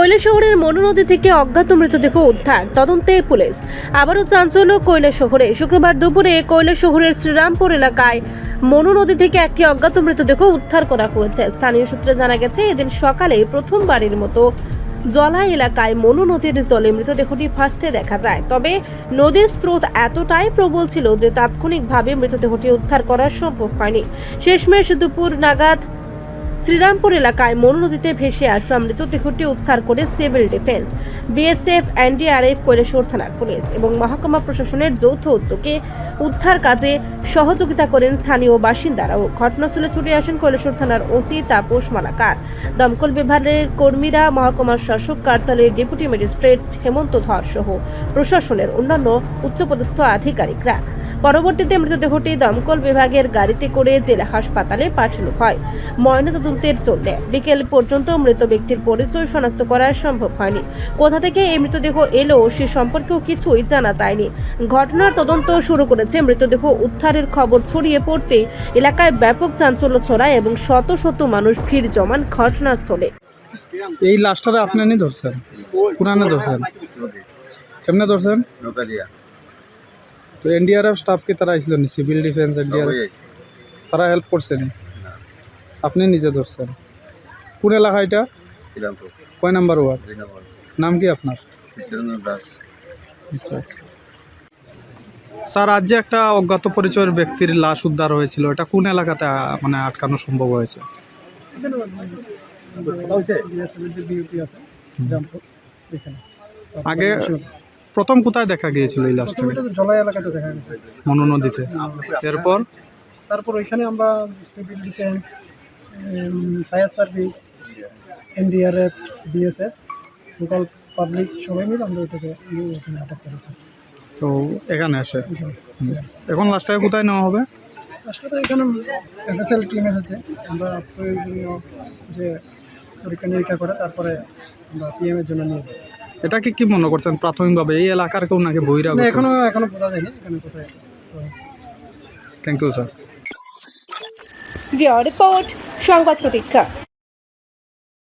কৈলাসহরের মনু নদী থেকে অজ্ঞাত মৃতদেহ উদ্ধার, তদন্তে পুলিশ। আবারও চাঞ্চল্য কৈলাসহরে। শুক্রবার দুপুরে কৈলাসহরের শ্রীরামপুর এলাকায় মনু নদী থেকে একটি অজ্ঞাত মৃতদেহ উদ্ধার করা হয়েছে। স্থানীয় সূত্রে জানা গেছে, এদিন সকালে প্রথমবারের মতো জলা এলাকায় মনু নদীর জলে মৃতদেহটি ভাসতে দেখা যায়। তবে নদীর স্রোত এতটাই প্রবল ছিল যে তাৎক্ষণিকভাবে মৃতদেহটি উদ্ধার করা সম্ভব হয়নি। শেষমেশ দুপুর নাগাদ শ্রীরামপুর এলাকায় মনু নদীতে ভেসে আসা মৃতদেহটি উদ্ধার করে civil defence, BSF, NDRF, Kailashahar থানার পুলিশ এবং মহকুমা প্রশাসনের যৌথ উদ্যোগে উদ্ধার কাজে সহযোগিতা করেন স্থানীয় বাসিন্দারাও। ঘটনাস্থলে ছুটে আসেন কৈলাসহর থানার ওসি তাপস মালাকার, দমকল বিভাগের কর্মীরা, মহকুমার শাসক কার্যালয়ের ডেপুটি ম্যাজিস্ট্রেট হেমন্ত ধর সহ প্রশাসনের অন্যান্য উচ্চপদস্থ আধিকারিকরা। পরবর্তীতে মৃতদেহটি দমকল বিভাগের গাড়িতে করে জেলা হাসপাতালে পাঠানো হয় ময়নাতদন্তের জন্য। বিকেল পর্যন্ত মৃত ব্যক্তির পরিচয় শনাক্ত করা সম্ভব হয়নি। কোথা থেকে এই মৃতদেহ এলো সে সম্পর্কেও কিছুই জানা যায়নি। ঘটনার তদন্ত শুরু করেছে। মৃতদেহ উদ্ধারের খবর ছড়িয়ে পড়তে এলাকায় ব্যাপক চাঞ্চল্য ছড়ায় এবং শত শত মানুষ ভিড় জমান ঘটনাস্থলে। এই লাশটারে আপনি নি ধরছেন, পুরানো ধরছেন, কেমনে ধরছেন? তো এনডিআরএফ স্টাফ কি তারা আইছিল নি? সিভিল ডিফেন্স, এনডিআরএফ তারা হেল্প করছেন? আপনি নিজে ধরছেন? কোন এলাকা এটা? শ্রীরামপুর কয় নাম্বার ওয়ার্ড? 2 নম্বর। নাম কি আপনার? চিত্তরঞ্জন দাস। আচ্ছা আচ্ছা। স্যার, আজ যে একটা অজ্ঞাত পরিচয়ের ব্যক্তির লাশ উদ্ধার হয়েছিল, এটা কোন এলাকাতে মানে আটকানো সম্ভব হয়েছে? আগে প্রথম কোথায় দেখা গিয়েছিল এই লাশটাকে? জলাই এলাকাতে দেখা গেছে, মনু নদীতে। তারপর ওইখানে আমরা civil defence, fire service, NDRF, BSF, local public সবাই মিলে আমরা ওইটাকে ওখানে আটক করেছি। তো এখানে আসে এখন লাশটাকে কোথায় নেওয়া হবে? আসলে এখানে এফএসএল টিম এসেছে, আমরা প্রয়োজনীয় যে পরীক্ষা নিরীক্ষা করে তারপরে আমরা পিএম এর জন্য নিয়ে যাবো। এটাকে কি মনে করছেন প্রাথমিকভাবে এই এলাকার কেউ নাকি বহিরাগত? এখনো বোঝা যায়নি এখানে কোথায়। Thank you sir. রিপোর্ট সংবাদ প্রতীক্ষা।